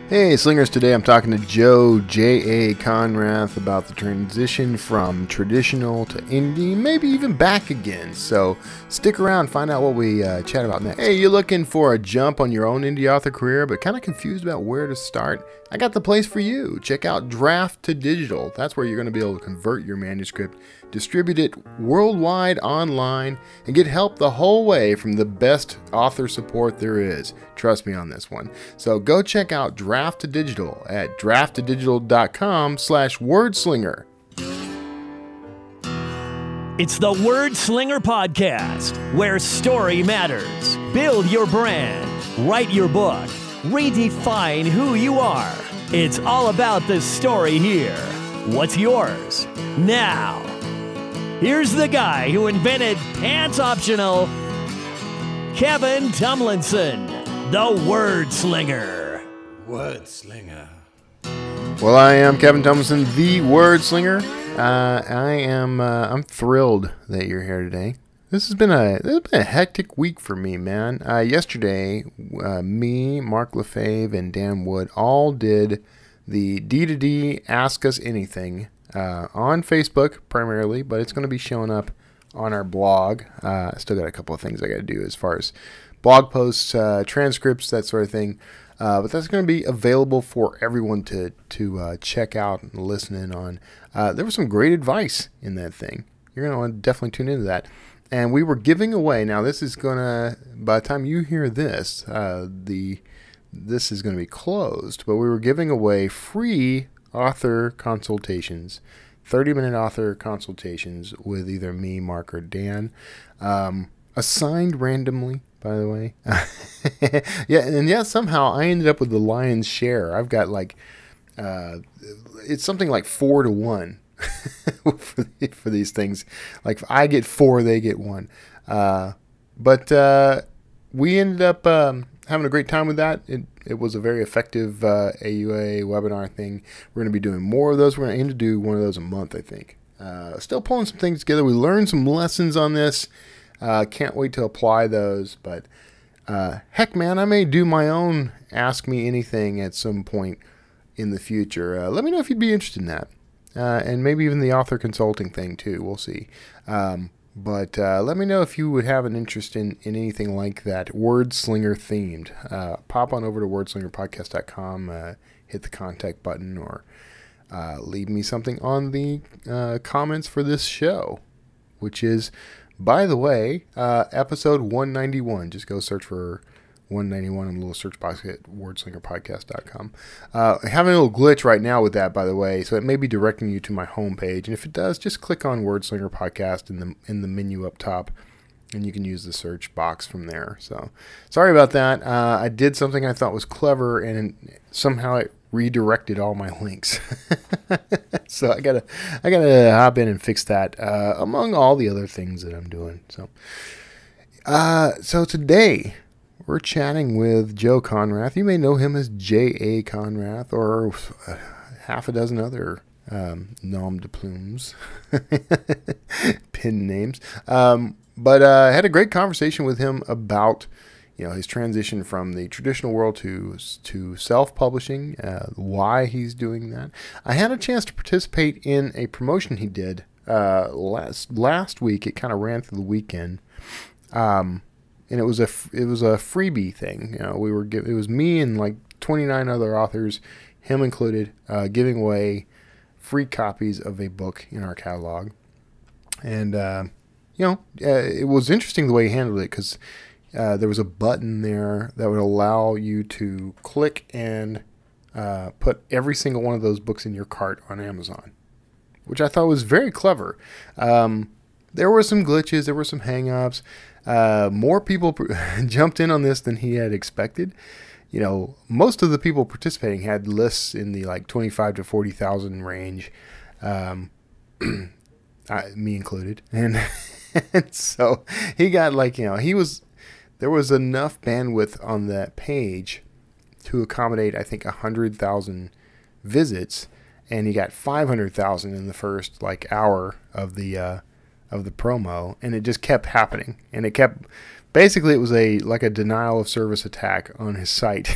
Hey Slingers, today I'm talking to Joe J.A. Konrath about the transition from traditional to indie, maybe even back again. So stick around, find out what we chat about next. Hey, you looking for a jump on your own indie author career but kind of confused about where to start? I got the place for you. Check out Draft to Digital. That's where you're going to be able to convert your manuscript, distribute it worldwide online, and get help the whole way from the best author support there is. Trust me on this one. So go check out Draft to Digital at drafttodigital.com/wordslinger. It's the Wordslinger podcast, where story matters. Build your brand, write your book, redefine who you are. It's all about the story here. What's yours? Now, here's the guy who invented pants optional, Kevin Tomlinson, the Wordslinger. Wordslinger. Well, I am Kevin Tomlinson, the Wordslinger. I'm thrilled that you're here today. This has been a hectic week for me, man. Yesterday, me, Mark Lefebvre, and Dan Wood all did the D2D Ask Us Anything on Facebook primarily, but it's going to be showing up on our blog. I still got a couple of things I got to do as far as blog posts, transcripts, that sort of thing. But that's going to be available for everyone to check out and listen in on. There was some great advice in that thing. You're going to want to definitely tune into that. And we were giving away. Now this is going to, by the time you hear this, this is going to be closed. But we were giving away free author consultations, 30-minute author consultations with either me, Mark, or Dan, assigned randomly, by the way. Yeah, somehow I ended up with the lion's share. I've got like, it's something like 4-1 for these things. Like if I get 4, they get 1. But we ended up having a great time with that. It was a very effective AUA webinar thing. We're going to be doing more of those. We're going to aim to do one of those a month, I think. Still pulling some things together. We learned some lessons on this. Can't wait to apply those. But heck, man, I may do my own Ask Me Anything at some point in the future. Let me know if you'd be interested in that. And maybe even the author consulting thing too. We'll see. But let me know if you would have an interest in anything like that, Wordslinger themed. Pop on over to wordslingerpodcast.com, hit the contact button, or leave me something on the comments for this show, which is, by the way, episode 191. Just go search for 191 in the little search box at wordslingerpodcast.com. Having a little glitch right now with that, by the way, so it may be directing you to my homepage. And if it does, just click on Wordslinger Podcast in the menu up top, and you can use the search box from there. So sorry about that. I did something I thought was clever, and somehow it redirected all my links. So I gotta hop in and fix that, among all the other things that I'm doing. So today we're chatting with Joe Konrath. You may know him as J.A. Konrath, or half a dozen other nom de plumes, pin names. But I had a great conversation with him about his transition from the traditional world to self-publishing, why he's doing that. I had a chance to participate in a promotion he did last week. It kind of ran through the weekend. And it was a freebie thing. It was me and like 29 other authors, him included, giving away free copies of a book in our catalog. And it was interesting the way he handled it, because there was a button there that would allow you to click and put every single one of those books in your cart on Amazon, which I thought was very clever. There were some glitches, there were some hang-ups. More people jumped in on this than he had expected. Most of the people participating had lists in the like 25 to 40,000 range, me included. And so he got there was enough bandwidth on that page to accommodate, I think, 100,000 visits, and he got 500,000 in the first hour of the promo, and it just kept happening, and it was a denial of service attack on his site.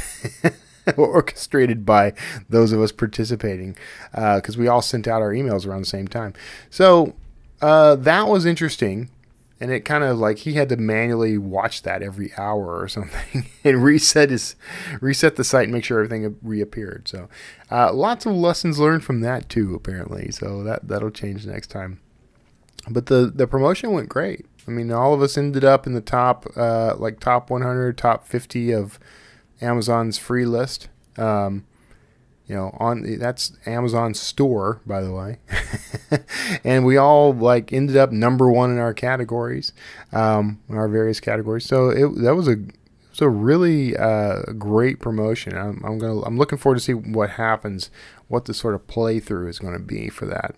orchestrated by those of us participating, because we all sent out our emails around the same time. So that was interesting. And it kind of like he had to manually watch that every hour or something and reset the site and make sure everything reappeared. So lots of lessons learned from that too, apparently. So that'll change next time. But the promotion went great. I mean, all of us ended up in the top 100, top 50 of Amazon's free list. That's Amazon store, by the way. And we all ended up number one in our categories, in our various categories. So that was a really great promotion. I'm looking forward to see what happens, what the sort of playthrough is going to be for that.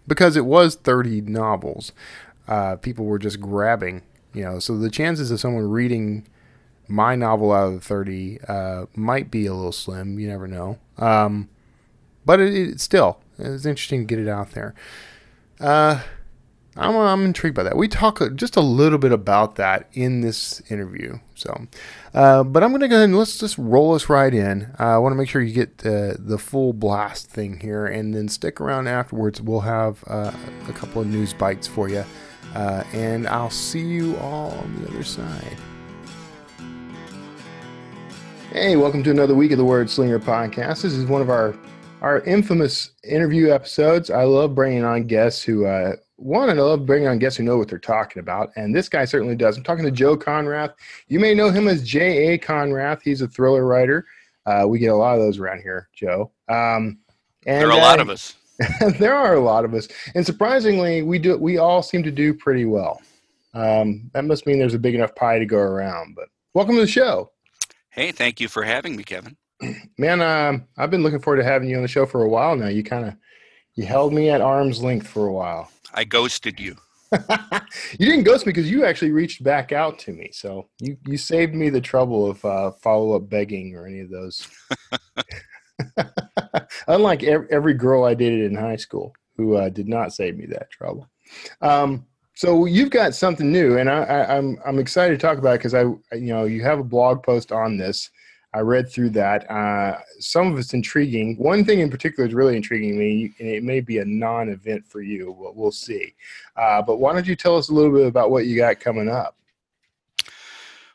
Because it was 30 novels, people were just grabbing, so the chances of someone reading my novel out of the 30 might be a little slim. You never know. But it's interesting to get it out there. I'm intrigued by that. We talk just a little bit about that in this interview. So, but I'm going to go ahead and let's just roll us right in. I want to make sure you get the full blast thing here, and then stick around afterwards. We'll have a couple of news bites for you, and I'll see you all on the other side. Hey, welcome to another week of the Wordslinger podcast. This is one of our infamous interview episodes. I love bringing on guests who know what they're talking about, and this guy certainly does. I'm talking to Joe Konrath. You may know him as J.A. Konrath. He's a thriller writer. We get a lot of those around here, Joe. And there are a lot of us. There are a lot of us, and surprisingly, we all seem to do pretty well. That must mean there's a big enough pie to go around. But welcome to the show. Hey, thank you for having me, Kevin. Man, I've been looking forward to having you on the show for a while now. You held me at arm's length for a while. I ghosted you. You didn't ghost me because you actually reached back out to me. So you saved me the trouble of follow-up begging or any of those. Unlike every girl I dated in high school who did not save me that trouble. So you've got something new, and I'm excited to talk about it because you have a blog post on this. I read through that. Some of it's intriguing. One thing in particular is really intriguing me, and it may be a non-event for you, but we'll see. But why don't you tell us a little bit about what you got coming up?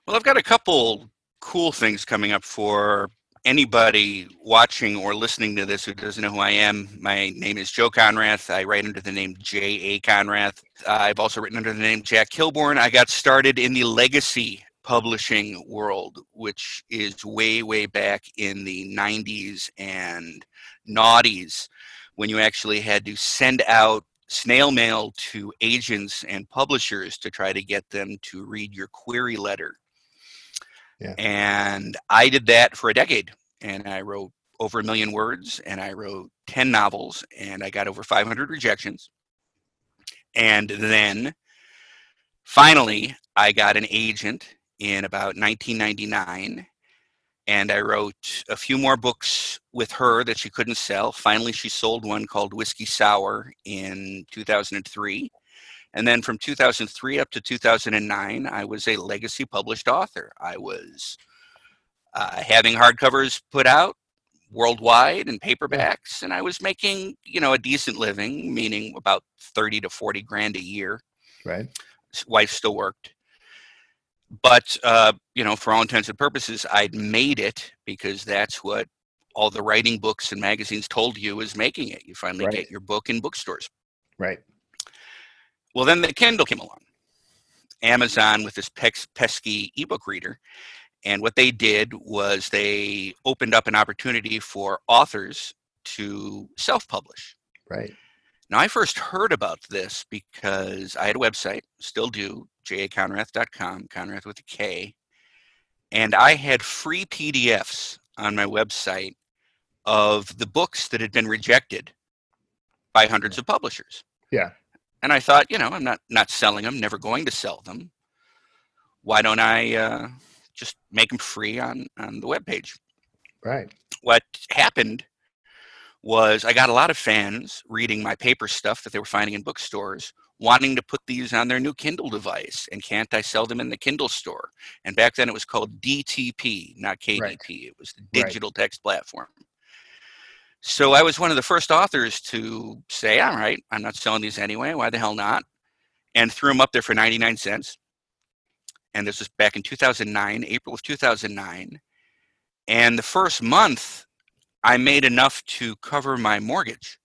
Well, I've got a couple cool things coming up for anybody watching or listening to this who doesn't know who I am. My name is Joe Konrath. I write under the name J.A. Konrath. I've also written under the name Jack Kilborn. I got started in the legacy publishing world, which is way, way back in the 90s and noughties, when you actually had to send out snail mail to agents and publishers to try to get them to read your query letter. Yeah. And I did that for a decade, and I wrote over 1 million words, and I wrote 10 novels, and I got over 500 rejections. And then finally, I got an agent in about 1999, and I wrote a few more books with her that she couldn't sell. Finally, she sold one called Whiskey Sour in 2003. And then from 2003 up to 2009, I was a legacy published author. I was having hardcovers put out worldwide and paperbacks, and I was making, a decent living, meaning about 30 to 40 grand a year. Right. Wife still worked. But, for all intents and purposes, I'd made it because that's what all the writing books and magazines told you is making it. You finally get your book in bookstores. Right. Well, then the Kindle came along. Amazon with this pesky ebook reader. And what they did was they opened up an opportunity for authors to self-publish. Right. Now, I first heard about this because I had a website, still do, jakonrath.com, Konrath with a K. And I had free PDFs on my website of the books that had been rejected by hundreds of publishers. Yeah. And I thought, I'm not selling them, never going to sell them. Why don't I just make them free on the webpage? Right. What happened was I got a lot of fans reading my paper stuff that they were finding in bookstores, wanting to put these on their new Kindle device. And can't I sell them in the Kindle store? And back then it was called DTP, not KDP. Right. It was the Right. digital text platform. So I was one of the first authors to say, all right, I'm not selling these anyway. Why the hell not? And threw them up there for 99 cents. And this was back in 2009, April of 2009. And the first month, I made enough to cover my mortgage.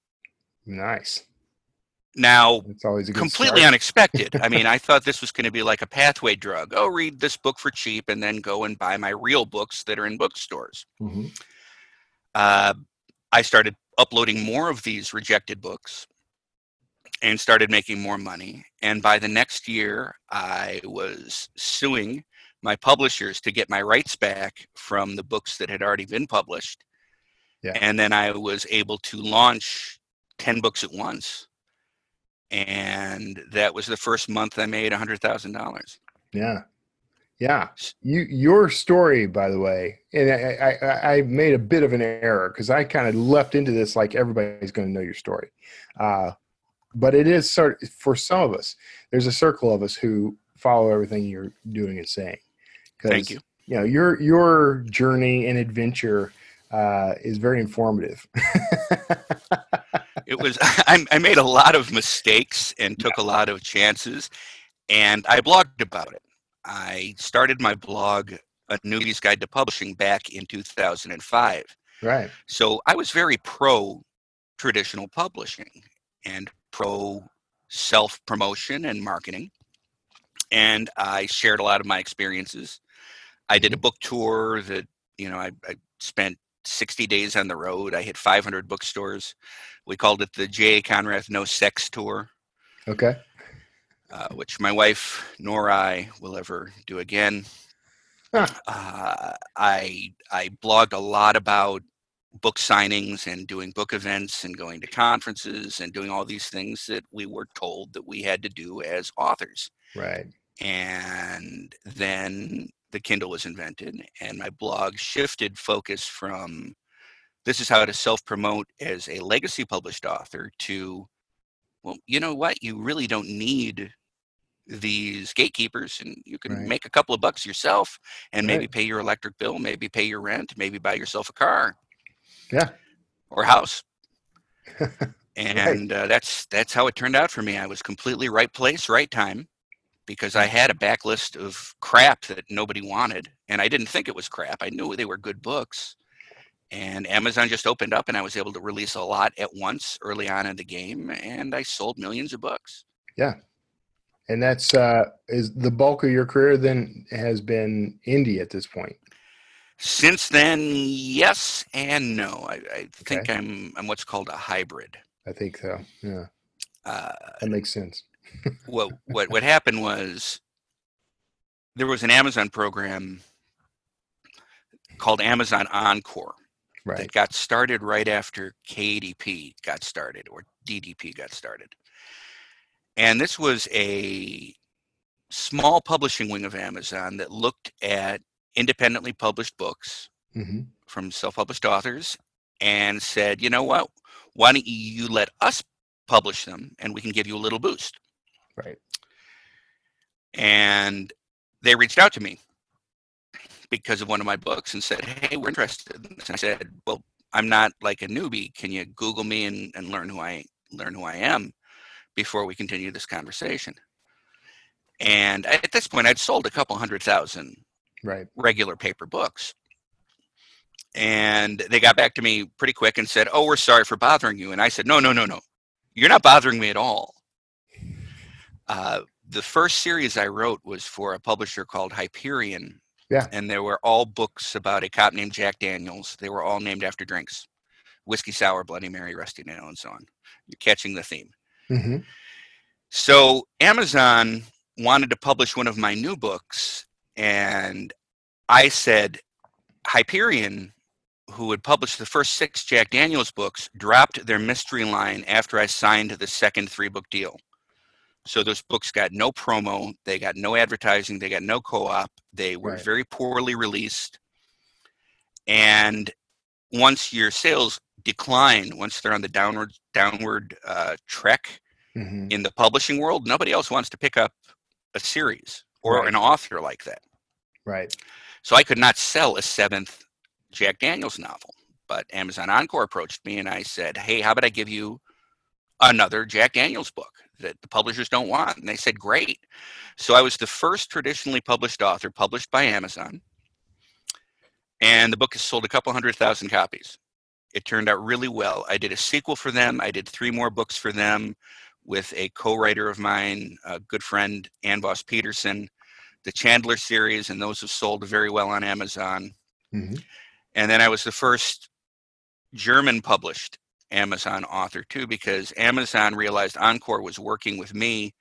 Nice. Now, It's always a good completely start. unexpected. I mean, I thought this was going to be like a pathway drug. Oh, read this book for cheap and then go and buy my real books that are in bookstores. Mm-hmm. I started uploading more of these rejected books and started making more money. And by the next year, I was suing my publishers to get my rights back from the books that had already been published. Yeah. And then I was able to launch 10 books at once. And that was the first month I made $100,000. Yeah. Yeah. Your story, by the way, and I made a bit of an error because I kind of leapt into this like everybody's going to know your story. But it is for some of us, there's a circle of us who follow everything you're doing and saying. Thank you. You know, your journey and adventure is very informative. It was, I made a lot of mistakes and took a lot of chances, and I blogged about it. I started my blog, A Newbie's Guide to Publishing, back in 2005. Right. So I was very pro traditional publishing and pro self-promotion and marketing. And I shared a lot of my experiences. I did a book tour that, you know, I spent 60 days on the road. I hit 500 bookstores. We called it the J. Konrath No Sex Tour. Okay. Which my wife nor I will ever do again. Huh. I blogged a lot about book signings and doing book events and going to conferences and doing all these things that we were told that we had to do as authors. Right. And then the Kindle was invented, and my blog shifted focus from this is how to self-promote as a legacy published author to, well, you know what? You really don't need these gatekeepers, and you can make a couple of bucks yourself and maybe pay your electric bill, maybe pay your rent, maybe buy yourself a car. Yeah. Or house. And that's how it turned out for me. I was completely right place, right time, because I had a backlist of crap that nobody wanted, and I didn't think it was crap. I knew they were good books. And Amazon just opened up, and I was able to release a lot at once early on in the game, and I sold millions of books. Yeah. And that's is the bulk of your career then has been indie at this point. Since then, yes and no. I think I'm what's called a hybrid. I think so. Yeah. That makes sense. What happened was there was an Amazon program called Amazon Encore that got started right after KDP got started or DDP got started. And this was a small publishing wing of Amazon that looked at independently published books from self-published authors and said, you know what, why don't you let us publish them and we can give you a little boost. Right. And they reached out to me because of one of my books and said, hey, we're interested in this. And I said, well, I'm not like a newbie. Can you Google me and learn who I am before we continue this conversation? And at this point, I'd sold a couple 100,000 regular paper books. And they got back to me pretty quick and said, oh, we're sorry for bothering you. And I said, no. You're not bothering me at all. The first series I wrote was for a publisher called Hyperion. Yeah. And they were all books about a cop named Jack Daniels. They were all named after drinks. Whiskey Sour, Bloody Mary, Rusty Nail, and so on. You're catching the theme. Mm-hmm. So Amazon wanted to publish one of my new books. And I said, Hyperion, who had published the first 6 Jack Daniels books, dropped their mystery line after I signed the second 3-book deal. So those books got no promo, they got no advertising, they got no co-op, they were very poorly released. And once your sales decline once they're on the downward trek in the publishing world. Nobody else wants to pick up a series or an author like that. Right. So I could not sell a 7th Jack Daniels novel. But Amazon Encore approached me and I said, hey, how about I give you another Jack Daniels book that the publishers don't want? And they said, great. So I was the first traditionally published author published by Amazon. And the book has sold a couple 100,000 copies. It turned out really well. I did a sequel for them. I did 3 more books for them with a co-writer of mine, a good friend, Ann Voss Peterson, the Chandler series, and those have sold very well on Amazon. And then I was the first German published Amazon author too, because Amazon realized Encore was working with me,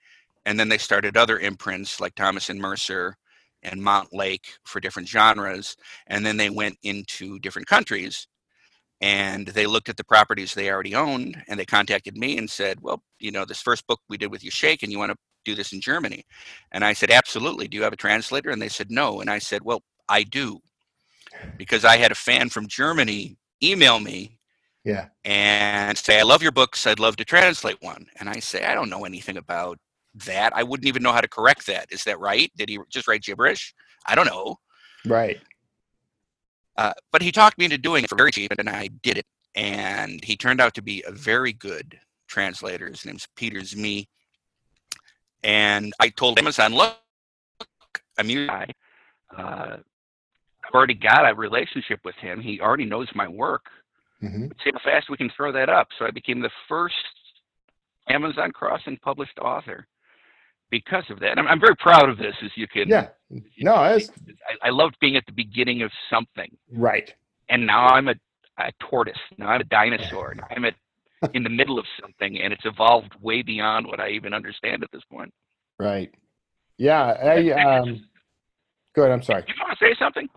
and then they started other imprints like Thomas and Mercer and Montlake for different genres, and then they went into different countries and they looked at the properties they already owned, and they contacted me and said, well, you know, this first book we did with you, Shake, and you want to do this in Germany? And I said, absolutely. Do you have a translator? And they said, no. And I said, well, I do, because I had a fan from Germany email me and say, I love your books. I'd love to translate one. And I say, I don't know anything about that. I wouldn't even know how to correct that. Is that right? Did he just write gibberish? I don't know. Right. But he talked me into doing it for very cheap, and I did it. And he turned out to be a very good translator. His name's Peter Zmi. And I told Amazon, look, I'm your guy. I've already got a relationship with him. He already knows my work. See how fast we can throw that up. So I became the first Amazon Crossing published author because of that. And I'm very proud of this, as you can. Yeah. No, I loved being at the beginning of something. Right. And now I'm a tortoise. Now I'm a dinosaur. Now I'm in the middle of something, and it's evolved way beyond what I even understand at this point. Right. Yeah. Go ahead. I'm sorry. You want to say something?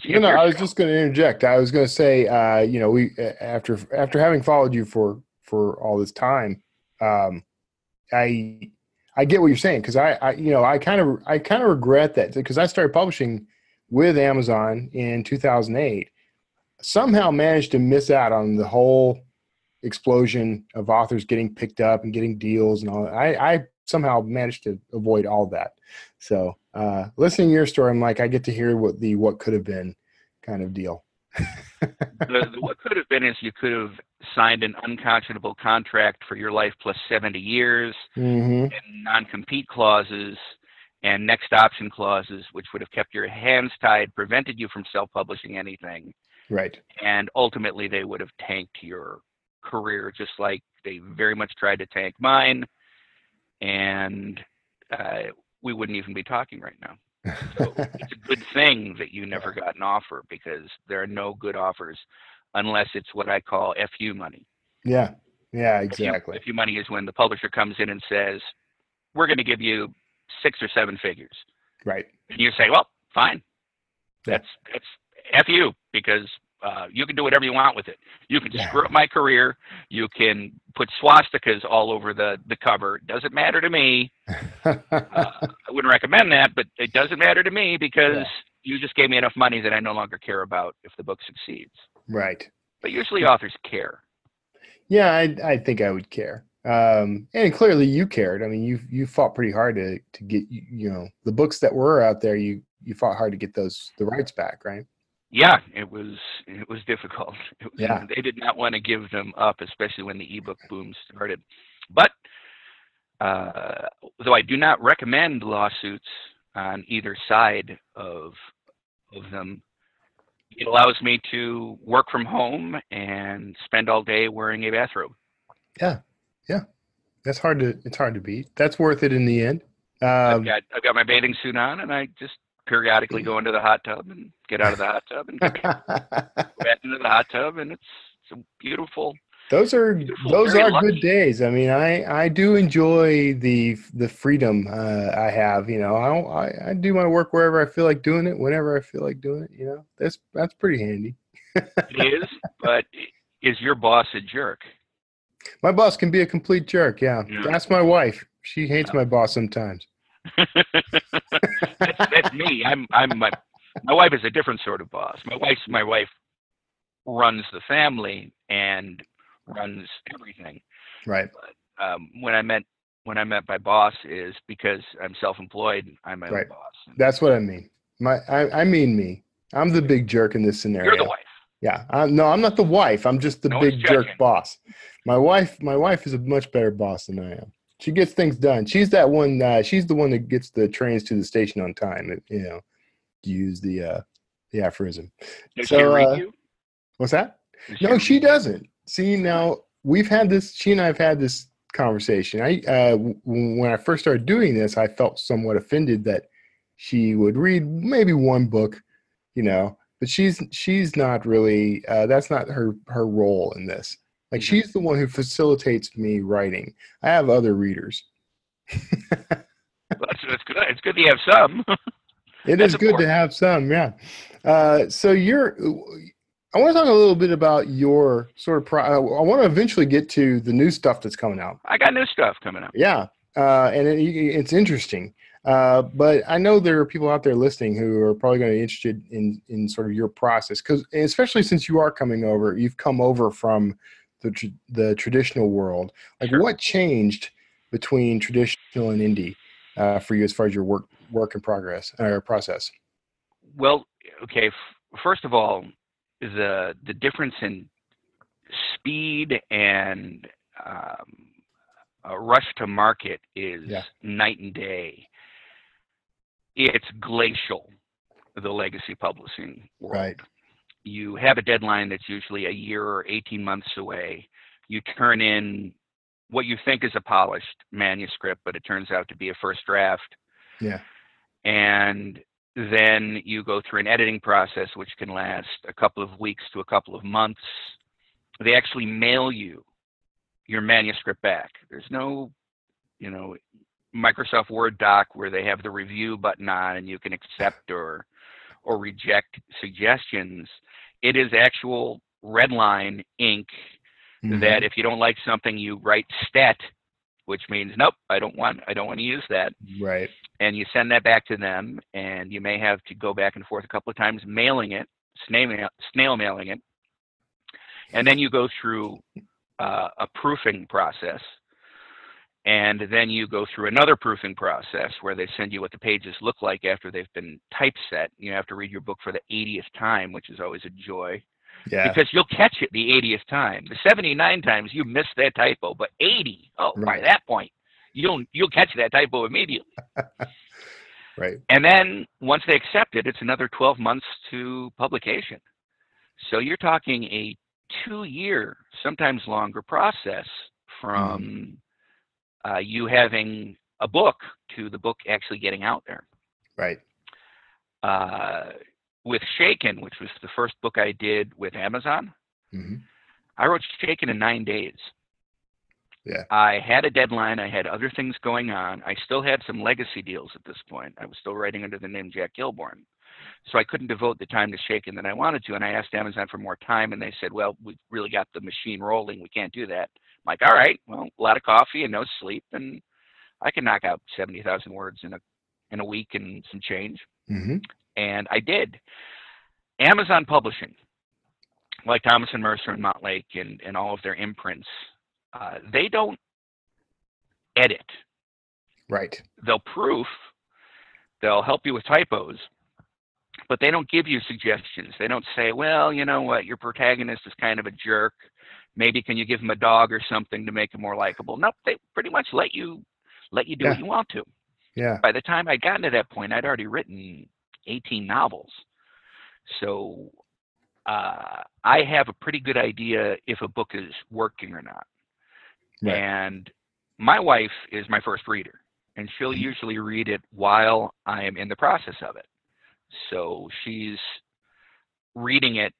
No, I was just going to interject. I was going to say, you know, we after having followed you for all this time, I get what you're saying, because I kind of regret that, because I started publishing with Amazon in 2008. Somehow managed to miss out on the whole explosion of authors getting picked up and getting deals and all that. I somehow managed to avoid all that. So listening to your story, I'm like, I get to hear what could have been kind of deal. the what could have been is you could have signed an unconscionable contract for your life plus 70 years and non-compete clauses and next option clauses, which would have kept your hands tied, prevented you from self-publishing anything. Right. And ultimately they would have tanked your career, just like they very much tried to tank mine. And we wouldn't even be talking right now. So it's a good thing that you never got an offer, because there are no good offers unless it's what I call FU money. Yeah. Yeah, exactly. FU money is when the publisher comes in and says, we're going to give you 6 or 7 figures. Right. And you say, well, fine. That's FU, because you can do whatever you want with it. You can screw up my career. You can put swastikas all over the cover. It doesn't matter to me. I wouldn't recommend that, but it doesn't matter to me, because you just gave me enough money that I no longer care about if the book succeeds. Right. But usually authors care. Yeah, I think I would care. And clearly you cared. I mean, you fought pretty hard to get, you know, the books that were out there, you fought hard to get the rights back, right? Yeah, it was difficult. They did not want to give them up, especially when the ebook boom started. But though I do not recommend lawsuits on either side of them, it allows me to work from home and spend all day wearing a bathrobe. Yeah. It's hard to beat. That's worth it in the end. I've got my bathing suit on, and I just periodically go into the hot tub and get out of the hot tub and go back into the hot tub, and it's a beautiful. Those are good days. I mean, I do enjoy the freedom I have. You know, I do my work wherever I feel like doing it, whenever I feel like doing it. You know, that's pretty handy. It is, but is your boss a jerk? My boss can be a complete jerk. Yeah. That's my wife. She hates my boss sometimes. that's me. My wife is a different sort of boss. My wife runs the family and runs everything. Right. But when I met my boss is because I'm self-employed. I'm my own Right. boss. That's what I mean. I mean me. I'm the big jerk in this scenario. You're the wife. Yeah. No, I'm not the wife. I'm just the No one's big jerk judging. boss. My wife is a much better boss than I am. She gets things done. She's that one. She's the one that gets the trains to the station on time. You know, to use the aphorism. Does she read you? What's that? Does No, she read you? doesn't. See, now we've had this. She and I have had this conversation. When I first started doing this, I felt somewhat offended that she would read maybe one book, you know, but she's not really. That's not her role in this. Like Mm-hmm. she's the one who facilitates me writing. I have other readers. Well, that's good. It's good to have some. It That's is good important. to have some, yeah. So I want to talk a little bit about your sort of. I want to eventually get to the new stuff that's coming out. I got new stuff coming up. Yeah, and it's interesting. But I know there are people out there listening who are probably going to be interested in sort of your process, because especially since you've come over from the traditional world. Like, Sure. what changed between traditional and indie for you as far as your work in progress or process? Well, okay. First of all, the difference in speed and a rush to market is night and day. It's glacial, the legacy publishing world. Right. You have a deadline that's usually a year or 18 months away. You turn in what you think is a polished manuscript, but it turns out to be a first draft. Yeah. And then you go through an editing process, which can last a couple of weeks to a couple of months. They actually mail you your manuscript back. There's no, Microsoft Word doc where they have the review button on and you can accept or reject suggestions. It is actual red line ink that if you don't like something, you write stat, which means nope, I don't want to use that. Right. And you send that back to them, and you may have to go back and forth a couple of times mailing it, snail mailing it, and then you go through a proofing process. And then you go through another proofing process where they send you what the pages look like after they've been typeset. You have to read your book for the 80th time, which is always a joy. Yeah. Because you'll catch it the 80th time. The 79 times you miss that typo, but 80, by that point, you'll catch that typo immediately. Right. And then once they accept it, it's another 12 months to publication. So you're talking a 2-year, sometimes longer process from you having a book to the book actually getting out there. Right. With Shaken, which was the first book I did with Amazon, I wrote Shaken in 9 days. Yeah. I had a deadline. I had other things going on. I still had some legacy deals at this point. I was still writing under the name Jack Kilborn. So I couldn't devote the time to Shaken that I wanted to. And I asked Amazon for more time, and they said, well, we've really got the machine rolling. We can't do that. I'm like, all right, well, a lot of coffee and no sleep, and I can knock out 70,000 words in a week and some change. And I did. Amazon Publishing, like Thomas and Mercer and Montlake and all of their imprints, they don't edit. Right. They'll proof, they'll help you with typos, but they don't give you suggestions. They don't say, well, you know what, your protagonist is kind of a jerk. Maybe can you give him a dog or something to make him more likable? Nope, they pretty much let you do what you want to. Yeah. By the time I'd gotten to that point, I'd already written 18 novels. So I have a pretty good idea if a book is working or not. Right. And my wife is my first reader, and she'll usually read it while I am in the process of it. So she's reading it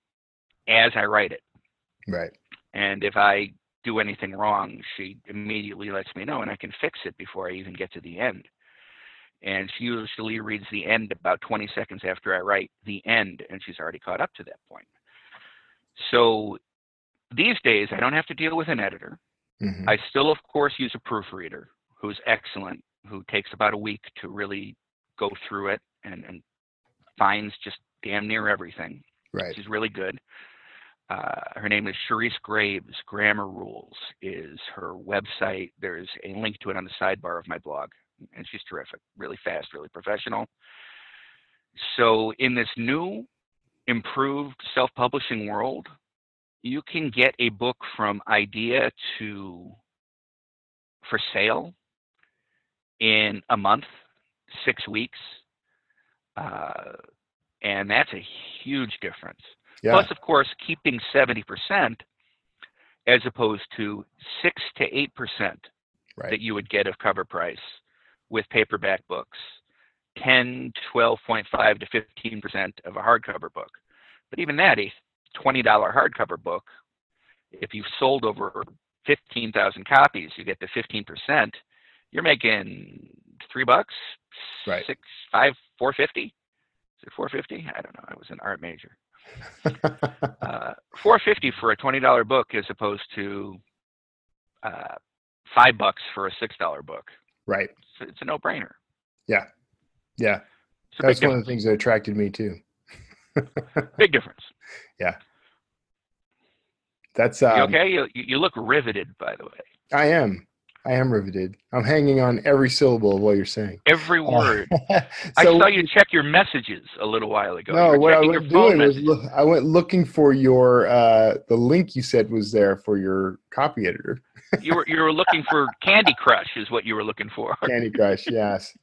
as I write it. Right. And if I do anything wrong, she immediately lets me know, and I can fix it before I even get to the end. And she usually reads the end about 20 seconds after I write the end, and she's already caught up to that point. So these days, I don't have to deal with an editor. I still, of course, use a proofreader who's excellent, who takes about a week to really go through it and finds just damn near everything. Right. She's really good. Her name is Charisse Graves. Grammar Rules is her website. There's a link to it on the sidebar of my blog. And she's terrific, really fast, really professional. So in this new, improved self-publishing world, you can get a book from idea for sale in a month, 6 weeks. And that's a huge difference. Yeah. Plus, of course, keeping 70% as opposed to 6 to 8% Right. that you would get of cover price with paperback books, 10, 12.5 to 15% of a hardcover book. But even that, a $20 hardcover book, if you've sold over 15,000 copies, you get the 15%. You're making $3, Right. $6, $5, $4.50. Is it $4.50? I don't know. I was an art major. $4.50 for a $20 book as opposed to $5 for a $6 book. Right. It's a no-brainer. Yeah. Yeah. It's a That's big one of the things that attracted me too. big difference. Yeah. That's You okay? You look riveted, by the way. I am riveted. I'm hanging on every syllable of what you're saying. Every word. So, I saw you check your messages a little while ago. No, you were what I checking was your phone doing was messages. I went looking for your the link you said was there for your copy editor. You were looking for Candy Crush is what you were looking for. Candy Crush, yes.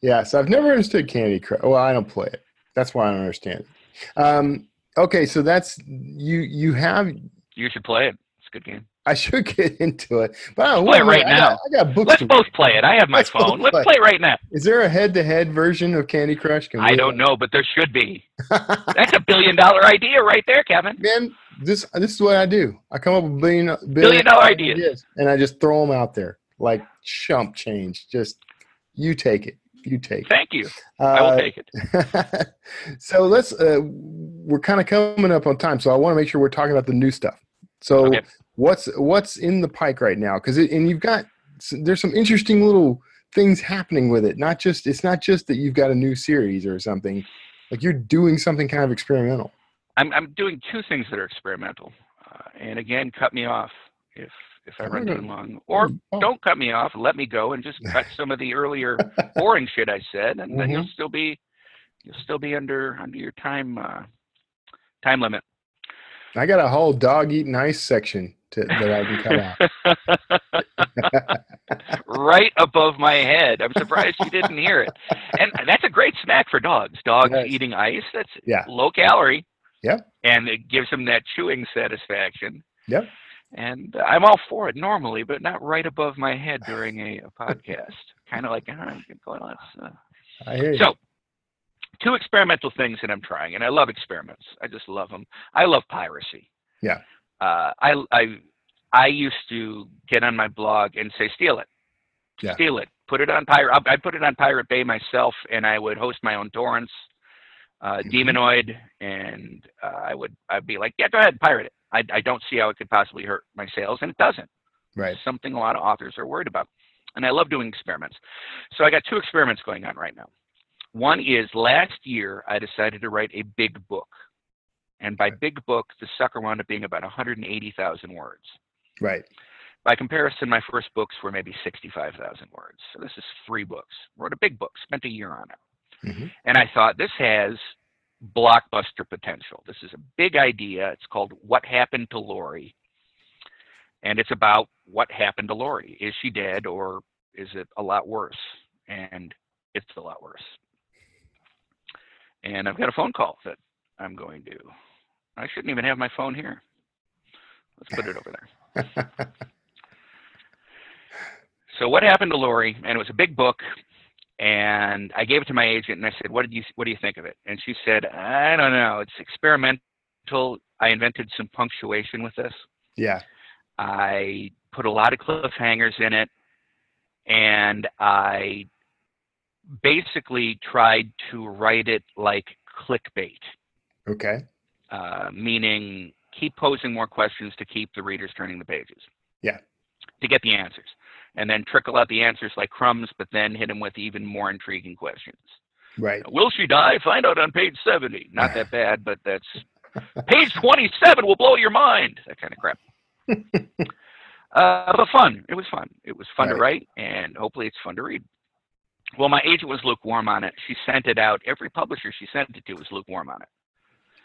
Yes, I've never understood Candy Crush. Well, I don't play it. That's why I don't understand it. Okay, so that's you have. You should play it. It's a good game. I should get into it, but I don't Play it right now. I got books. Let's to both read. play it. I have my Let's both phone. Let's play. play it right now. Is there a head-to-head version of Candy Crush? I don't know, but there should be. That's a $1 billion idea right there, Kevin. Man, this is what I do. I come up with $billion ideas, and I just throw them out there like chump change. Just you take it. You take it. Thank you. I will take it. So let's. We're kind of coming up on time, so I want to make sure we're talking about the new stuff. So Okay. what's in the pike right now? Because there's some interesting little things happening with it. It's not just that you've got a new series or something. Like you're doing something kind of experimental. I'm doing two things that are experimental, and again, cut me off if I run too long, or don't cut me off. Let me go and just cut some of the earlier boring shit I said, and then you'll still be under your time limit. I got a whole dog eating ice section that I can cut out. Right above my head. I'm surprised you didn't hear it. And that's a great snack for dogs. Dogs eating ice. That's low calorie. Yep. And it gives them that chewing satisfaction. Yep. And I'm all for it normally, but not right above my head during a podcast. Kind of like, I hear you. So, two experimental things that I'm trying, and I love experiments. I just love them. I love piracy. Yeah. I used to get on my blog and say, steal it. Yeah. Steal it. Put it on Pirate. I'd put it on Pirate Bay myself, and I would host my own torrents, Demonoid, and I'd be like, yeah, go ahead, pirate it. I don't see how it could possibly hurt my sales, and it doesn't. Right. It's something a lot of authors are worried about. And I love doing experiments. So I got two experiments going on right now. One is last year I decided to write a big book. And by big book, the sucker wound up being about 180,000 words. Right. By comparison, my first books were maybe 65,000 words. So this is 3 books. Wrote a big book, spent a year on it. Mm-hmm. And I thought, this has blockbuster potential. This is a big idea. It's called What Happened to Lori. And it's about what happened to Lori. Is she dead, or is it a lot worse? And it's a lot worse. And I've got a phone call that I'm going to. I shouldn't even have my phone here. Let's put it over there. So what happened to Lori? And it was a big book. And I gave it to my agent, and I said, what do you think of it? And she said, I don't know. It's experimental. I invented some punctuation with this. Yeah. I put a lot of cliffhangers in it, and I basically tried to write it like clickbait. Okay. Meaning keep posing more questions to keep the readers turning the pages. Yeah. To get the answers. And then trickle out the answers like crumbs, but then hit them with even more intriguing questions. Right. Will she die? Find out on page 70. Not that bad, but that's Page 27 will blow your mind. That kind of crap. But fun. It was fun. It was fun to write, and hopefully it's fun to read. Well, my agent was lukewarm on it. She sent it out. Every publisher she sent it to was lukewarm on it.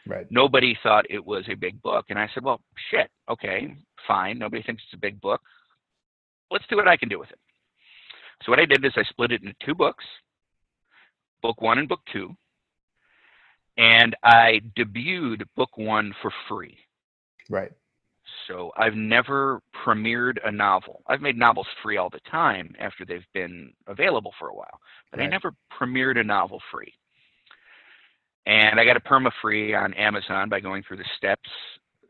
Right. Nobody thought it was a big book. And I said, well, shit, okay, fine. Nobody thinks it's a big book. Let's see what I can do with it. So what I did is I split it into 2 books, book 1 and book 2. And I debuted book 1 for free. Right. So I've never premiered a novel. I've made novels free all the time after they've been available for a while, but I never premiered a novel free. And I got a perma-free on Amazon by going through the steps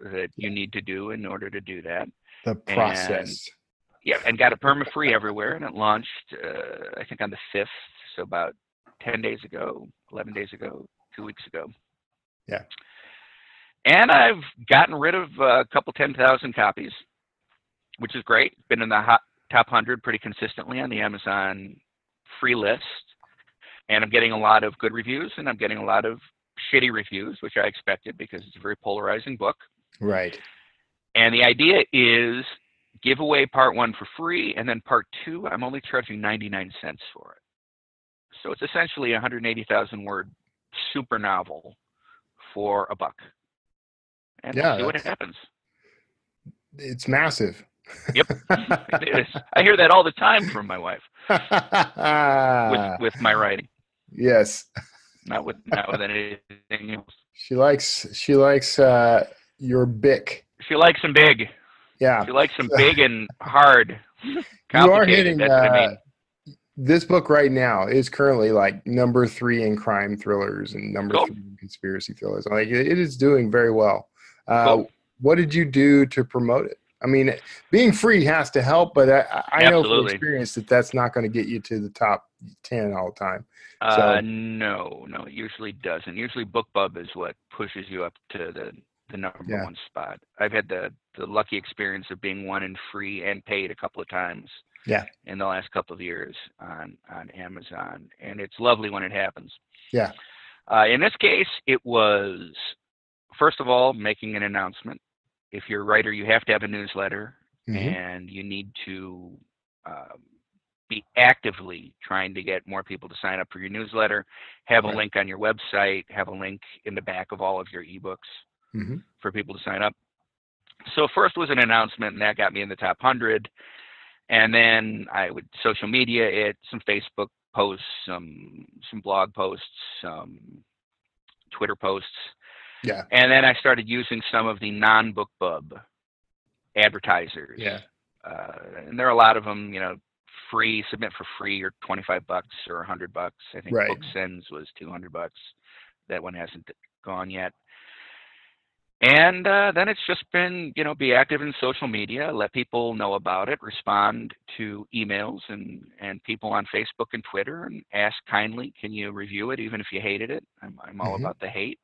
that you need to do in order to do that. The process. And got a perma-free everywhere, and it launched, I think, on the 5th, so about 10 days ago, 11 days ago, 2 weeks ago. Yeah. And I've gotten rid of a couple 10,000 copies, which is great. Been in the top 100 pretty consistently on the Amazon free list. And I'm getting a lot of good reviews, and I'm getting a lot of shitty reviews, which I expected because it's a very polarizing book. Right. And the idea is give away part 1 for free, and then part 2, I'm only charging 99 cents for it. So it's essentially a 180,000-word super novel for $1. And we'll see what happens. It's massive. Yep, it is. I hear that all the time from my wife with my writing. Yes. Not with anything else. She likes your bic. She likes them big. Yeah. She likes them big and hard. You are hitting. That's what I mean. This book right now is currently like number 3 in crime thrillers and number 3 in conspiracy thrillers. Like it is doing very well. What did you do to promote it? I mean, being free has to help, but I know from experience that that's not going to get you to the top 10 all the time. No, it usually doesn't. Usually BookBub is what pushes you up to the number 1 spot. I've had the lucky experience of being won and free and paid a couple of times. Yeah. In the last couple of years on Amazon, and it's lovely when it happens. Yeah. In this case, it was, first of all, making an announcement. If you're a writer, you have to have a newsletter, and you need to be actively trying to get more people to sign up for your newsletter, have a link on your website, have a link in the back of all of your ebooks for people to sign up. So first was an announcement, and that got me in the top 100. And then I would social media it, some Facebook posts, some blog posts, some Twitter posts. Yeah. And then I started using some of the non-BookBub advertisers. Yeah. And there are a lot of them, free, submit for free, or $25 or $100. I think BookSends was $200. That one hasn't gone yet. And then it's just been, be active in social media, let people know about it, respond to emails and people on Facebook and Twitter, and ask kindly, can you review it, even if you hated it? I'm all about the hate.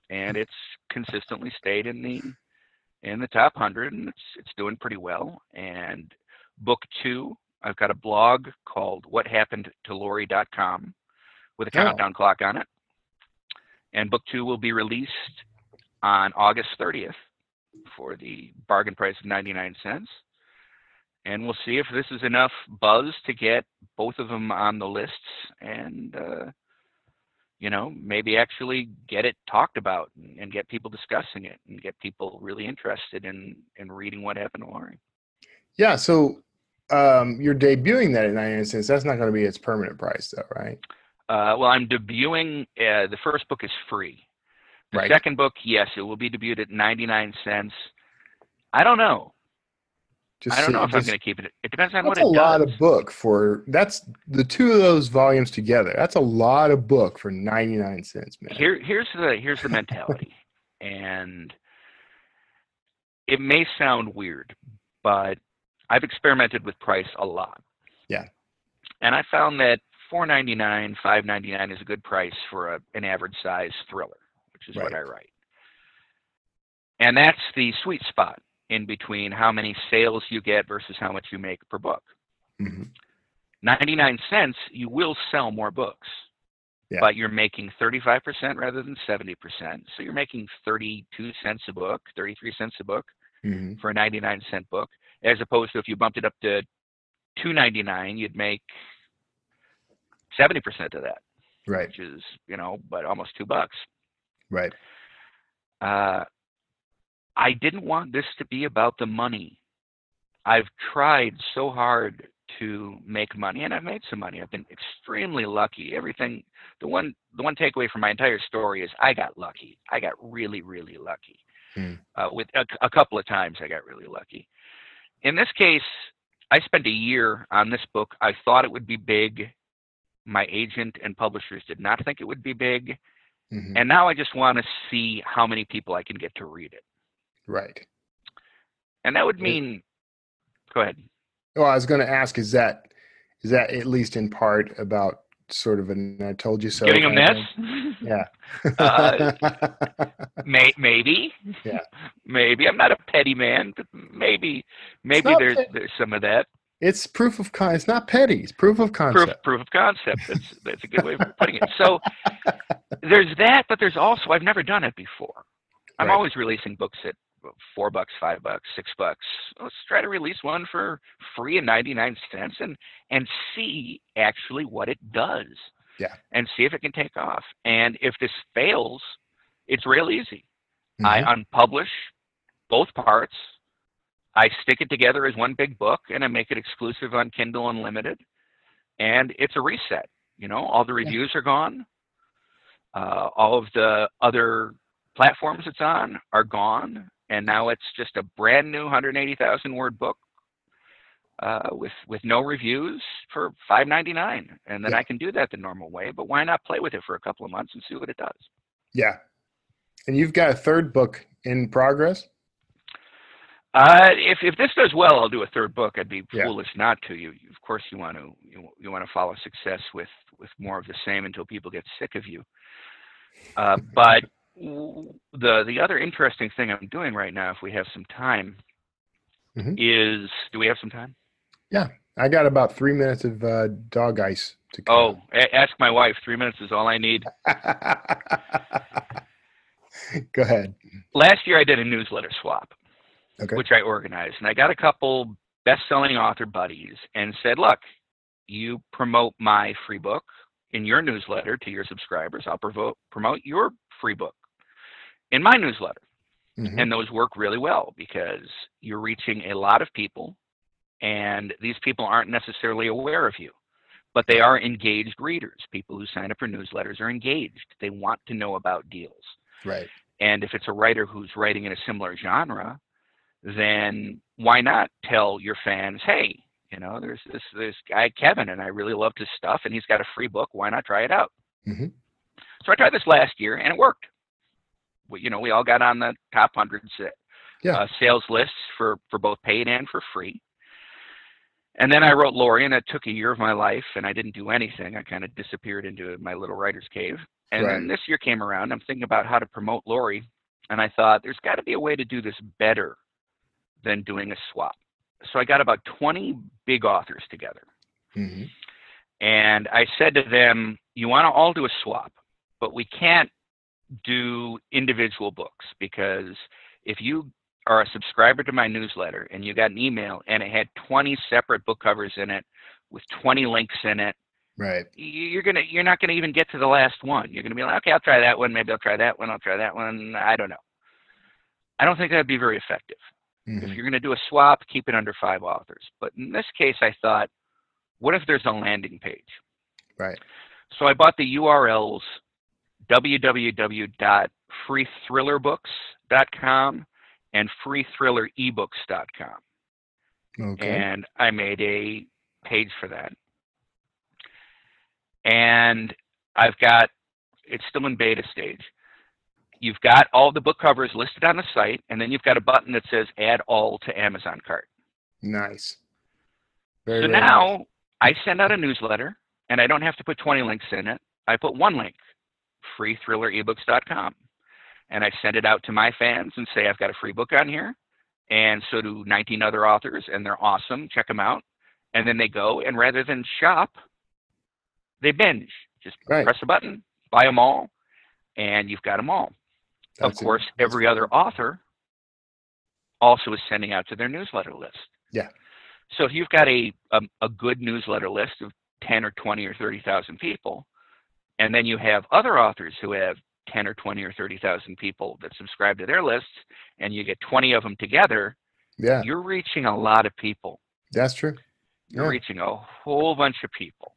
And it's consistently stayed in the top 100, and it's doing pretty well. And book 2, I've got a blog called whathappenedtolori.com with a countdown clock on it. And book 2 will be released on August 30th for the bargain price of 99 cents. And we'll see if this is enough buzz to get both of them on the lists and, maybe actually get it talked about and get people discussing it and get people really interested in reading What Happened to Lori. Yeah, so you're debuting that at 99 cents. That's not going to be its permanent price, though, right? Well, I'm debuting, the first book is free. The second book, yes, it will be debuted at 99 cents. I don't know. I don't know if I'm going to keep it. It depends on what it does. That's a lot of book that's the 2 of those volumes together. That's a lot of book for 99 cents, man. Here's the mentality. And it may sound weird, but I've experimented with price a lot. Yeah. And I found that $4.99, $5.99 is a good price for an average size thriller, which is what I write. And that's the sweet spot in between how many sales you get versus how much you make per book. 99 cents, you will sell more books. Yeah. but you're making 35% rather than 70%. So you're making 32 cents a book, 33 cents a book Hmm. for a 99-cent book, as opposed to if you bumped it up to $2.99, you'd make 70% of that, Right. which is, but almost $2. Right. Uh, I didn't want this to be about the money. I've tried so hard to make money, and I've made some money. I've been extremely lucky. The one takeaway from my entire story is I got lucky. I got really, really lucky. With a couple of times I got really lucky. In this case, I spent a year on this book. I thought it would be big. My agent and publishers did not think it would be big. Hmm. And now I just want to see how many people I can get to read it. Right. And that would mean, go ahead. Well, I was going to ask, is that at least in part about sort of an "I told you so"? Giving them kind this? of thing? Yeah. Maybe. Yeah. Maybe. I'm not a petty man, but maybe not there's some of that. It's proof of It's not petty. It's proof of concept. Proof of concept. That's a good way of putting it. So there's that, but there's also, I've never done it before. I'm Right. always releasing books at $4, $5, $6. Let's try to release one for free and 99 cents and see actually what it does. Yeah. And see if it can take off. And if this fails, it's real easy. Mhm. I unpublish both parts. I stick it together as one big book, and I make it exclusive on Kindle Unlimited. And it's a reset. All the reviews are gone. All of the other platforms it's on are gone. And now it's just a brand new 180,000 word book with no reviews for $5.99. And then I can do that the normal way. But why not play with it for a couple of months and see what it does? Yeah. And you've got a third book in progress? If this does well, I'll do a third book. I'd be foolish not to. Of course, you want to follow success with more of the same until people get sick of you. But the other interesting thing I'm doing right now, if we have some time, is, do we have some time? Yeah, I got about 3 minutes of dog ice to come. Ask my wife. 3 minutes is all I need. Go ahead. Last year I did a newsletter swap. Okay. Which I organized. And I got a couple best-selling author buddies and said, look, you promote my free book in your newsletter to your subscribers. I'll promote your free book in my newsletter. Mm-hmm. And those work really well because you're reaching a lot of people, and these people aren't necessarily aware of you, but they are engaged readers. People who sign up for newsletters are engaged. They want to know about deals. Right. And if it's a writer who's writing in a similar genre, then why not tell your fans, hey, there's this guy, Kevin, and I really loved his stuff, and he's got a free book. Why not try it out? Mm-hmm. So I tried this last year, and it worked. We all got on the top 100 sales lists for both paid and for free. And then I wrote Lori, and it took a year of my life, and I didn't do anything. I kind of disappeared into my little writer's cave. And then this year came around. I'm thinking about how to promote Lori, and I thought there's got to be a way to do this better than doing a swap. So I got about 20 big authors together. Mm-hmm. And I said to them, you want to all do a swap, but we can't do individual books, because if you are a subscriber to my newsletter and you got an email and it had 20 separate book covers in it with 20 links in it, right, you're not going to even get to the last one. You're going to be like, okay, I'll try that one. Maybe I'll try that one. I'll try that one. I don't know. I don't think that'd be very effective. Mm-hmm. If you're going to do a swap, keep it under 5 authors. But in this case, I thought, what if there's a landing page? Right. So I bought the URLs www.freethrillerbooks.com and freethrillerebooks.com. Okay. And I made a page for that. And it's still in beta stage. You've got all the book covers listed on the site, and then you've got a button that says add all to Amazon cart. Nice. So now I send out a newsletter, and I don't have to put 20 links in it. I put one link, freethrillerebooks.com. And I send it out to my fans and say, I've got a free book on here. And so do 19 other authors, and they're awesome. Check them out. And then they go, and rather than shop, they binge. Just Right. press a button, buy them all, and you've got them all. Of That's it. course, every other author also is sending out to their newsletter list. Yeah. So if you've got a good newsletter list of 10 or 20 or 30,000 people, and then you have other authors who have 10 or 20 or 30,000 people that subscribe to their lists, and you get 20 of them together, Yeah. you're reaching a lot of people. That's true. You're reaching a whole bunch of people.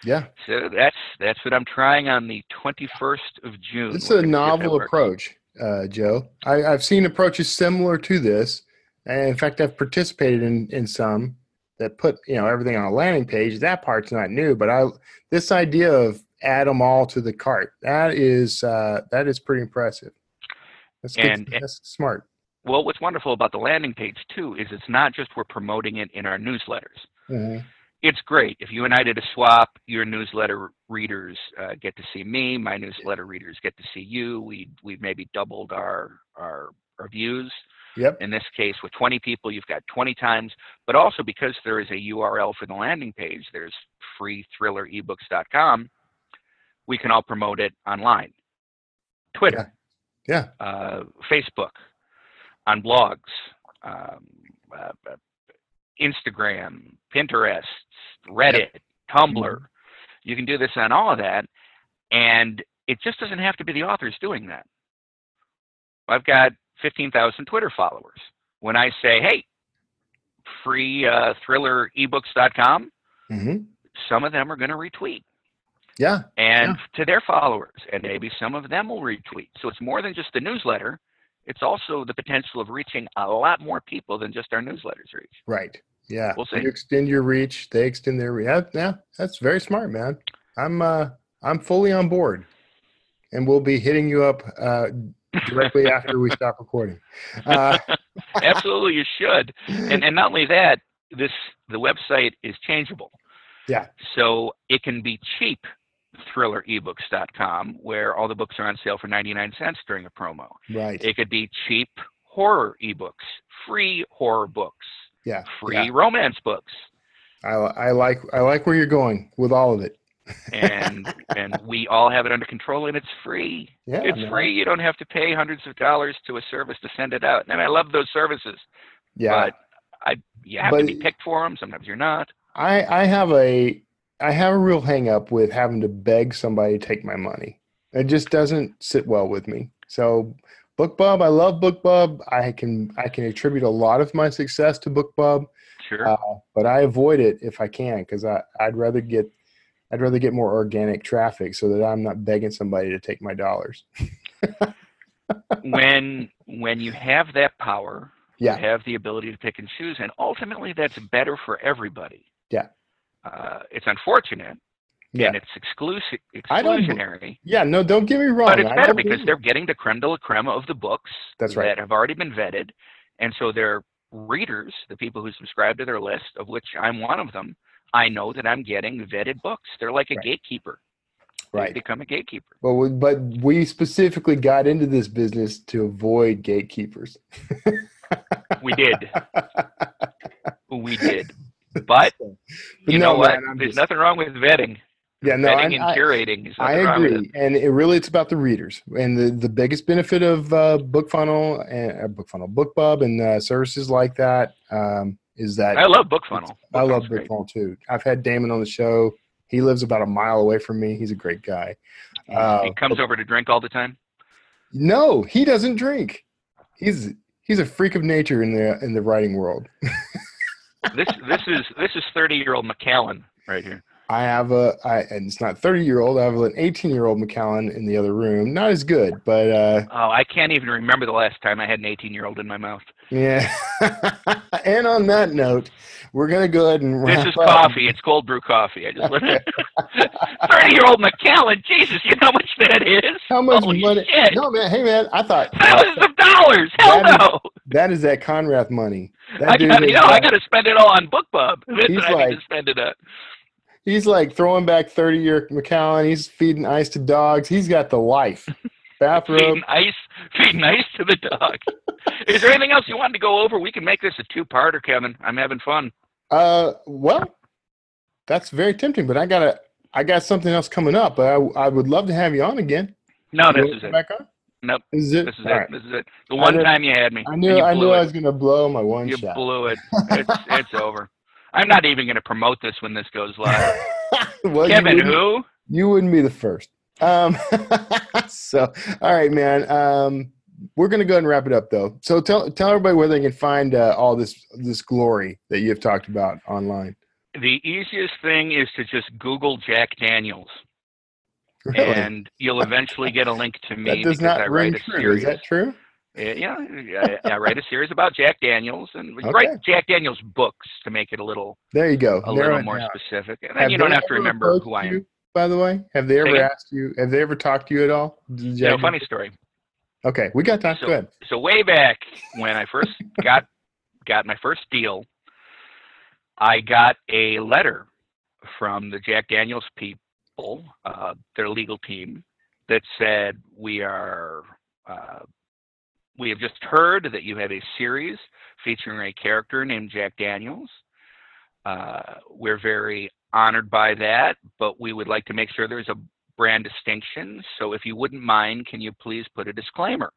Yeah. So that's what I'm trying on the 21st of June. It's a novel approach, Joe. I've seen approaches similar to this. And in fact, I've participated in some that put, everything on a landing page. That part's not new, but this idea of add them all to the cart, that is pretty impressive. That's good. That's smart. Well, what's wonderful about the landing page too is it's not just we're promoting it in our newsletters. Mm-hmm. It's great. If you and I did a swap, your newsletter readers get to see me. My newsletter readers get to see you. We've maybe doubled our views. Yep. In this case, with 20 people, you've got 20 times. But also because there is a URL for the landing page, there's freethhrillerebooks.com. We can all promote it online. Twitter. Yeah. Facebook. On blogs. Instagram, Pinterest, Reddit, Tumblr. Mm-hmm. You can do this on all of that, and it just doesn't have to be the authors doing that. I've got 15,000 Twitter followers. When I say, hey, freethhrillerebooks.com, mm-hmm. some of them are going to retweet. Yeah. And to their followers, and maybe some of them will retweet. So it's more than just the newsletter. It's also the potential of reaching a lot more people than just our newsletters reach. Right. Yeah. We'll see. You extend your reach, they extend their reach. Yeah, that's very smart, man. I'm fully on board, and we'll be hitting you up directly after we stop recording. Absolutely, you should. And not only that, the website is changeable. Yeah. So it can be cheap. ThrillerEbooks.com, where all the books are on sale for 99 cents during a promo. Right. It could be cheap horror ebooks, free horror books, free romance books. I like where you're going with all of it. and we all have it under control, and it's free. Yeah, it's free. You don't have to pay hundreds of dollars to a service to send it out. And I love those services. Yeah. But you have to be picked for them. Sometimes you're not. I have a real hang up with having to beg somebody to take my money. It just doesn't sit well with me. So BookBub, I love BookBub. I can attribute a lot of my success to BookBub. Sure. But I avoid it if I can, because I'd rather get more organic traffic so that I'm not begging somebody to take my dollars. when you have that power, you have the ability to pick and choose, and ultimately that's better for everybody. Yeah. It's unfortunate, and it's exclusionary. No, don't get me wrong. But it's better because they're getting the creme de la creme of the books that have already been vetted, and so their readers, the people who subscribe to their list, of which I'm one of them, I know that I'm getting vetted books. They're like a gatekeeper. Right. They become a gatekeeper. Well, but we specifically got into this business to avoid gatekeepers. We did. We did. But you know what? There's nothing wrong with vetting. Yeah, no, vetting and curating. Is I agree, and it's about the readers. And the biggest benefit of BookFunnel and BookBub and services like that is that I love BookFunnel. I love BookFunnel too. I've had Damon on the show. He lives about a mile away from me. He's a great guy. He comes over to drink all the time. No, he doesn't drink. He's a freak of nature in the writing world. This is 30-year-old Macallan right here. I have and it's not 30-year-old. I have an 18-year-old Macallan in the other room. Not as good, but I can't even remember the last time I had an 18-year-old in my mouth. Yeah. And on that note, we're gonna go ahead and wrap This is coffee. It's cold brew coffee. I just 30-year-old Macallan. Jesus, you know how much that is? How much Holy money? Shit. No, man. Hey, man. I thought thousands of dollars. Hell no. That is that Konrath money. I got to spend it all on BookBub. That's He's what I need to spend it on. He's like throwing back 30-year Macallan. He's feeding ice to dogs. He's got the life. Bathrobe. Feeding ice to the dog. Is there anything else you wanted to go over? We can make this a two-parter, Kevin. I'm having fun. Well, that's very tempting, but I gotta I got something else coming up, but I would love to have you on again. No, You this wanna is come it. back on? Nope. This is it. This is All it. right. This is it. The one time you had me. I and knew you I blew it. was gonna blow my one You shot. blew it. It's over. I'm not even going to promote this when this goes live. Well, Kevin, who? You wouldn't be the first. So, all right, man. We're going to go ahead and wrap it up, though. So tell everybody where they can find all this glory that you've talked about online. The easiest thing is to just Google Jack Daniels. Really? And you'll eventually get a link to me that does because not I write ring a true. series. Is that true? Yeah, I write a series about Jack Daniels, and we Okay. write Jack Daniels books to make it a little There you go. a little more specific. And then Have you don't they have to ever remember who approached I am. you, by the way? Have they ever again? asked you? Have they ever talked to you at all? Funny story. Okay, we got time. So, Go ahead. So way back when I first got my first deal, I got a letter from the Jack Daniels people, their legal team, that said, we have just heard that you have a series featuring a character named Jack Daniels. We're very honored by that, but we would like to make sure there's a brand distinction. So if you wouldn't mind, can you please put a disclaimer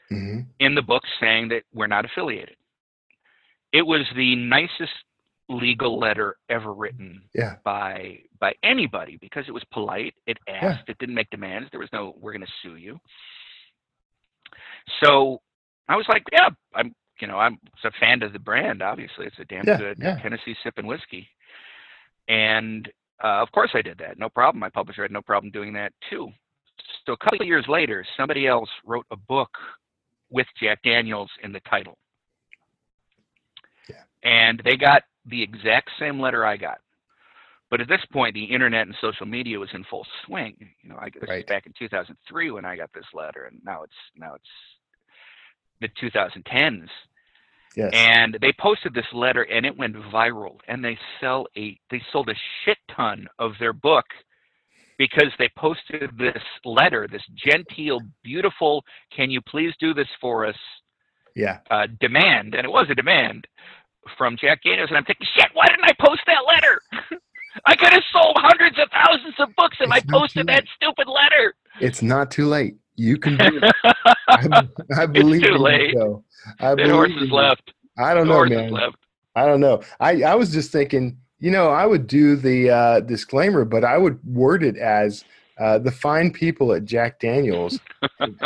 in the book saying that we're not affiliated? It was the nicest legal letter ever written by anybody, because it was polite. It asked. It didn't make demands. There was no, we're going to sue you. So I was like, yeah, I'm a fan of the brand. Obviously, it's a damn good Tennessee sipping whiskey. And of course I did that. No problem. My publisher had no problem doing that too. So a couple of years later, somebody else wrote a book with Jack Daniels in the title. And they got the exact same letter I got. But at this point, the internet and social media was in full swing. This was back in 2003 when I got this letter, and now it's the 2010s. Yes. And they posted this letter, and it went viral. And they sold a shit ton of their book because they posted this letter, this genteel, beautiful, can you please do this for us? Demand, and it was a demand from Jack Daniels. And I'm thinking, shit, why didn't I post that letter? I could have sold hundreds of thousands of books if I posted that stupid letter. It's not too late. You can do it. I believe it's too late. So. The horse is left. I don't know, man. I don't know. I was just thinking, I would do the disclaimer, but I would word it as the fine people at Jack Daniels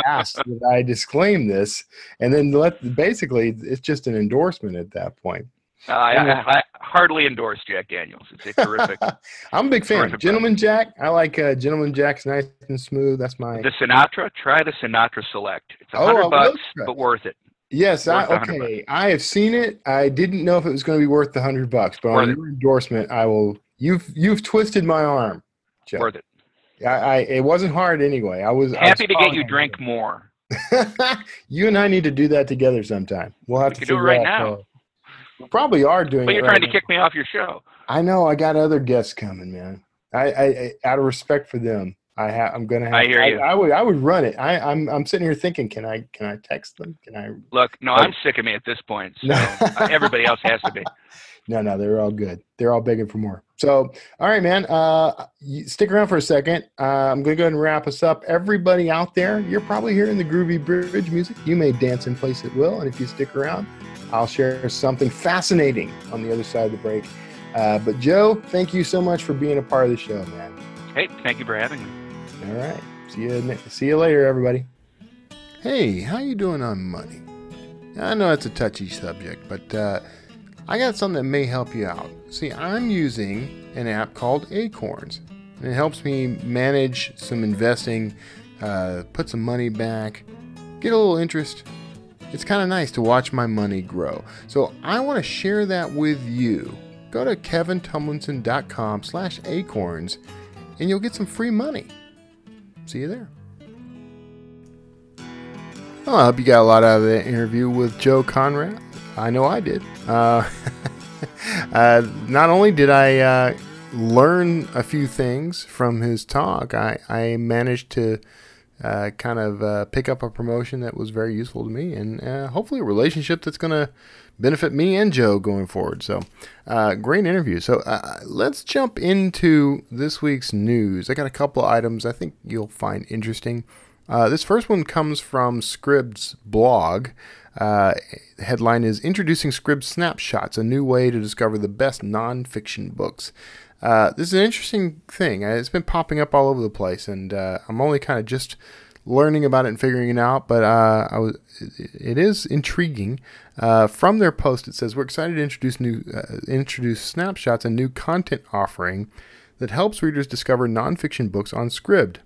asked that I disclaim this, and then basically it's just an endorsement at that point. I hardly endorse Jack Daniels. It's a terrific. I'm a big fan. Gentleman Jack. I like Gentleman Jack's nice and smooth. That's my. The Sinatra. Try the Sinatra Select. It's $100, but worth it. Yes, I have seen it. I didn't know if it was going to be worth the $100, but on your endorsement, I will. You've twisted my arm, Joe. Worth it. It wasn't hard anyway. I was happy to get you drink more. You and I need to do that together sometime. We'll have to do it right now. We probably are doing it. But you're trying to kick me off your show. I know. I got other guests coming, man. I out of respect for them, I'm gonna have. I hear you. I would run it. I'm sitting here thinking, can I text them? Can I look? No, I'm sick of me at this point. So everybody else has to be. No, they're all good. They're all begging for more. So, all right, man. Stick around for a second. I'm going to go ahead and wrap us up. Everybody out there, you're probably hearing the groovy bridge music. You may dance in place at will, and if you stick around, I'll share something fascinating on the other side of the break. But Joe, thank you so much for being a part of the show, man. Hey, thank you for having me. All right. See you later, everybody. Hey, how you doing on money? I know it's a touchy subject, but I got something that may help you out. See, I'm using an app called ACORNS, and it helps me manage some investing, put some money back, get a little interest. It's kind of nice to watch my money grow. So I want to share that with you. Go to kevintumlinson.com/acorns, and you'll get some free money. See you there. Well, I hope you got a lot out of that interview with Joe Konrath. I know I did. Not only did I learn a few things from his talk, I managed to kind of pick up a promotion that was very useful to me, and hopefully a relationship that's going to benefit me and Joe going forward. So great interview. So let's jump into this week's news. I got a couple of items I think you'll find interesting. This first one comes from Scribd's blog. The headline is Introducing Scribd Snapshots, a new way to discover the best nonfiction books. This is an interesting thing. It's been popping up all over the place, and I'm only kind of just learning about it and figuring it out, but it is intriguing. From their post, it says, we're excited to introduce Snapshots, a new content offering that helps readers discover nonfiction books on Scribd.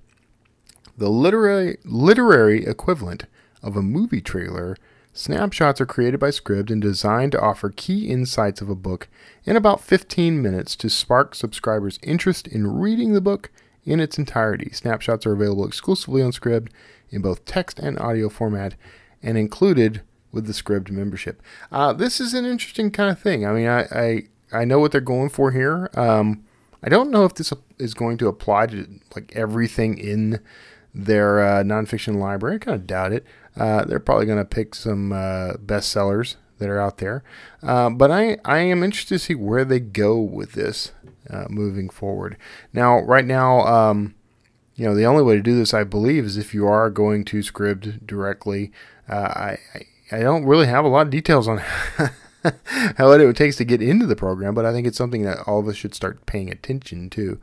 The literary equivalent of a movie trailer, Snapshots are created by Scribd and designed to offer key insights of a book in about 15 minutes to spark subscribers' interest in reading the book in its entirety. Snapshots are available exclusively on Scribd in both text and audio format and included with the Scribd membership. This is an interesting kind of thing. I mean, I know what they're going for here. I don't know if this is going to apply to like everything in their nonfiction library. I kind of doubt it. They're probably going to pick some bestsellers that are out there. But I am interested to see where they go with this moving forward. Now, right now, the only way to do this, I believe, is if you are going to Scribd directly. I don't really have a lot of details on how it takes to get into the program, but I think it's something that all of us should start paying attention to.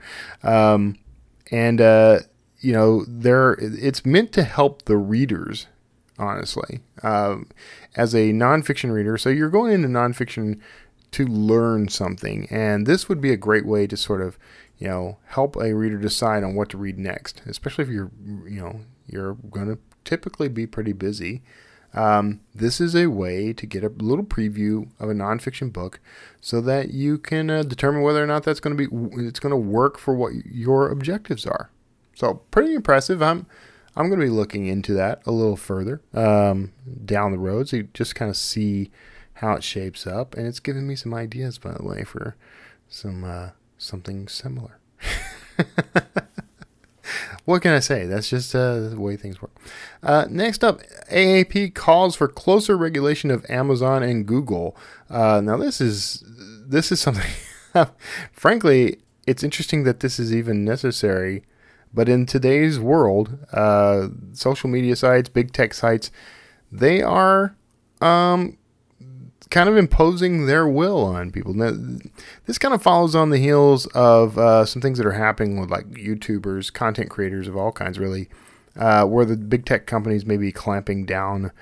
It's meant to help the readers, honestly, as a nonfiction reader. So you're going into nonfiction to learn something, and this would be a great way to sort of, help a reader decide on what to read next, especially if you're going to typically be pretty busy. This is a way to get a little preview of a nonfiction book so that you can determine whether or not it's going to work for what your objectives are. So pretty impressive. I'm going to be looking into that a little further down the road, so you just kind of see how it shapes up. And it's giving me some ideas, by the way, for something similar. What can I say? That's just the way things work. Next up, AAP calls for closer regulation of Amazon and Google. Now this is something. Frankly, it's interesting that this is even necessary. But in today's world, social media sites, big tech sites, they are kind of imposing their will on people. Now, this kind of follows on the heels of some things that are happening with like YouTubers, content creators of all kinds, really, where the big tech companies may be clamping down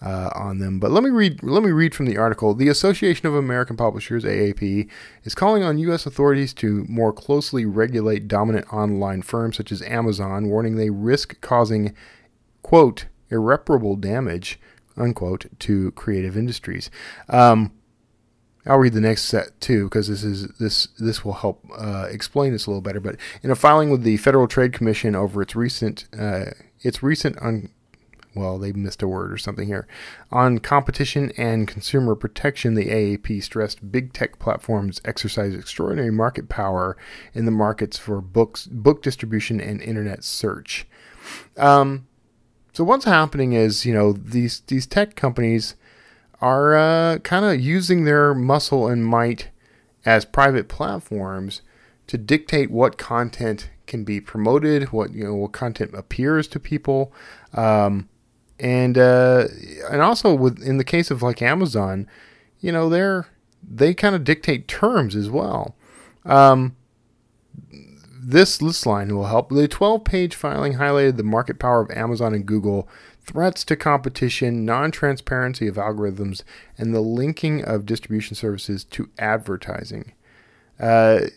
on them. But let me read from the article. The Association of American Publishers, AAP, is calling on U.S. authorities to more closely regulate dominant online firms such as Amazon, warning they risk causing, quote, irreparable damage, unquote, to creative industries. I'll read the next set too, because this will help explain this a little better. But in a filing with the Federal Trade Commission over its recent they missed a word or something here. On competition and consumer protection, the AAP stressed big tech platforms exercise extraordinary market power in the markets for book distribution and internet search. So what's happening is, these tech companies are kind of using their muscle and might as private platforms to dictate what content can be promoted, what content appears to people. And also in the case of like Amazon, they kind of dictate terms as well. This line will help. The 12-page filing highlighted the market power of Amazon and Google, threats to competition, non-transparency of algorithms, and the linking of distribution services to advertising. The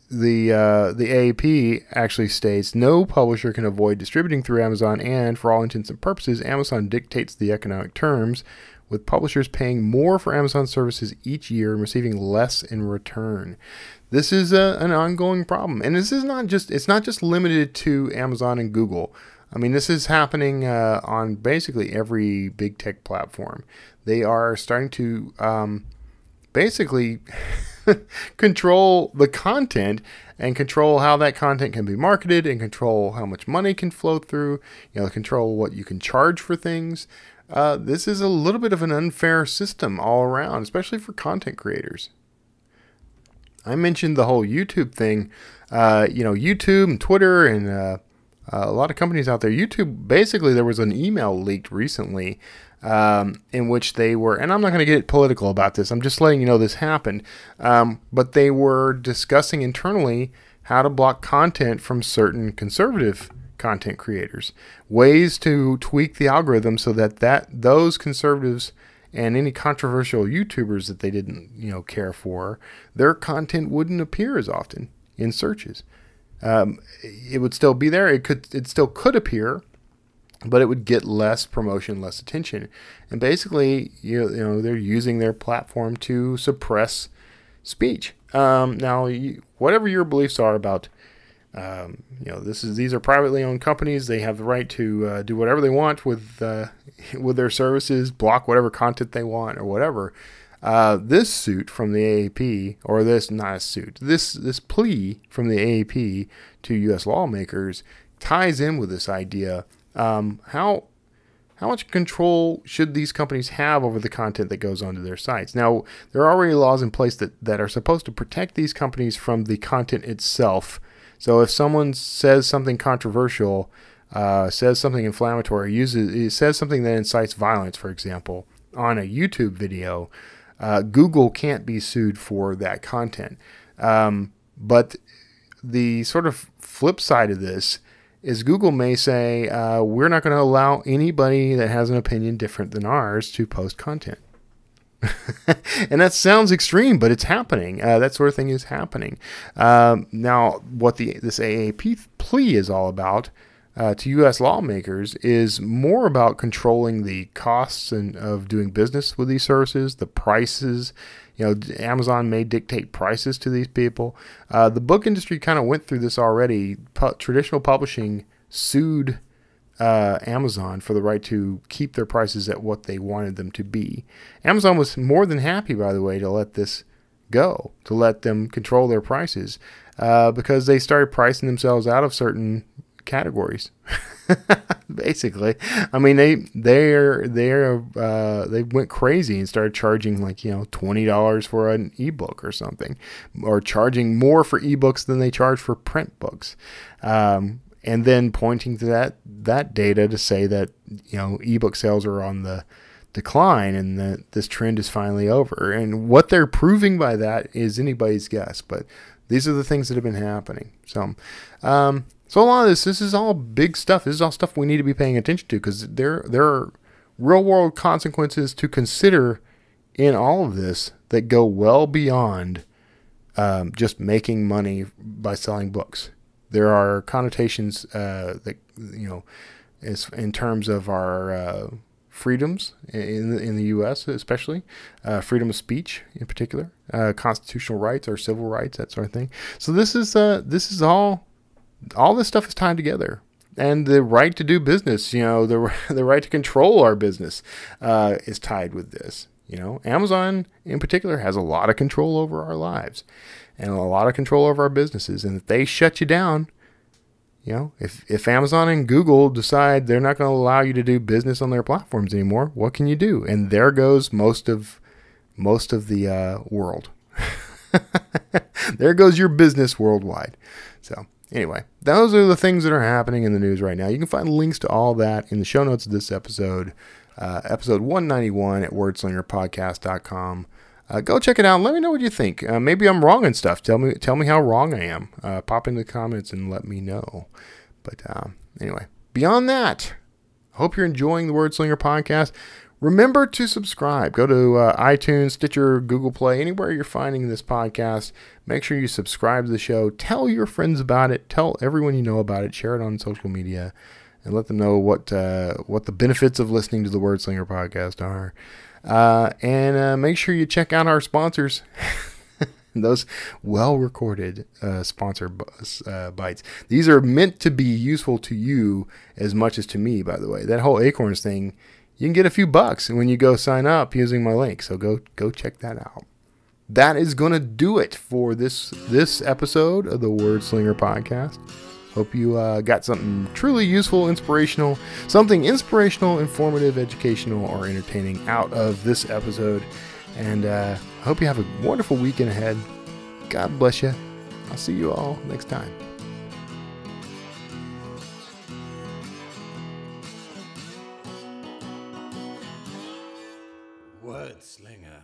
AAP actually states, no publisher can avoid distributing through Amazon, and for all intents and purposes, Amazon dictates the economic terms, with publishers paying more for Amazon services each year and receiving less in return. This is an ongoing problem, and it's not just limited to Amazon and Google. I mean, this is happening on basically every big tech platform. They are starting to basically control the content and control how that content can be marketed and control how much money can flow through, control what you can charge for things. This is a little bit of an unfair system all around, especially for content creators. I mentioned the whole YouTube thing, YouTube and Twitter and a lot of companies out there. YouTube, basically, there was an email leaked recently in which they were, and I'm not going to get political about this, I'm just letting you know this happened, but they were discussing internally how to block content from certain conservative content creators, ways to tweak the algorithm so that those conservatives and any controversial YouTubers that they didn't care for, their content wouldn't appear as often in searches. It would still be there. It still could appear, but it would get less promotion, less attention. And basically, they're using their platform to suppress speech. Now, whatever your beliefs are about, these are privately owned companies. They have the right to do whatever they want with their services, block whatever content they want or whatever. This suit from the AAP, or this plea from the AAP to U.S. lawmakers ties in with this idea. How much control should these companies have over the content that goes onto their sites? Now, there are already laws in place that are supposed to protect these companies from the content itself. So if someone says something controversial, says something inflammatory, says something that incites violence, for example, on a YouTube video, Google can't be sued for that content. But the sort of flip side of this is Google may say, we're not going to allow anybody that has an opinion different than ours to post content. And that sounds extreme, but it's happening. That sort of thing is happening. Now, what this AAP plea is all about to U.S. lawmakers is more about controlling the costs of doing business with these services, the prices. Amazon may dictate prices to these people. The book industry kind of went through this already. Traditional publishing sued Amazon for the right to keep their prices at what they wanted them to be. Amazon was more than happy, by the way, to let this go, to let them control their prices, because they started pricing themselves out of certain categories. Basically, I mean, they went crazy and started charging like $20 for an ebook or something, or charging more for ebooks than they charge for print books. And then pointing to that data to say that ebook sales are on the decline and that this trend is finally over. And what they're proving by that is anybody's guess, but these are the things that have been happening. So a lot of this is all big stuff. This is all stuff we need to be paying attention to, because there are real world consequences to consider in all of this that go well beyond just making money by selling books. There are connotations that is in terms of our freedoms in the U.S., especially freedom of speech in particular, constitutional rights or civil rights, that sort of thing. So this is all this stuff is tied together, and the right to do business, the right to control our business is tied with this. Amazon in particular has a lot of control over our lives and a lot of control over our businesses. And if they shut you down, if Amazon and Google decide they're not going to allow you to do business on their platforms anymore, what can you do? And there goes most of the world. There goes your business worldwide. So anyway, those are the things that are happening in the news right now. You can find links to all that in the show notes of this episode, episode 191 at wordslingerpodcast.com. Go check it out and let me know what you think. Maybe I'm wrong and stuff. Tell me how wrong I am. Pop in the comments and let me know. But anyway, beyond that, hope you're enjoying the Wordslinger podcast. Remember to subscribe. Go to iTunes, Stitcher, Google Play, anywhere you're finding this podcast. Make sure you subscribe to the show. Tell your friends about it. Tell everyone you know about it. Share it on social media and let them know what the benefits of listening to the Wordslinger podcast are. And make sure you check out our sponsors. Those well-recorded sponsor bites. These are meant to be useful to you as much as to me, by the way. That whole ACORNS thing, you can get a few bucks when you go sign up using my link. So go check that out. that is going to do it for this episode of the Wordslinger podcast. Hope you got something truly useful, inspirational, informative, educational, or entertaining out of this episode. And I hope you have a wonderful weekend ahead. God bless you. I'll see you all next time. Wordslinger.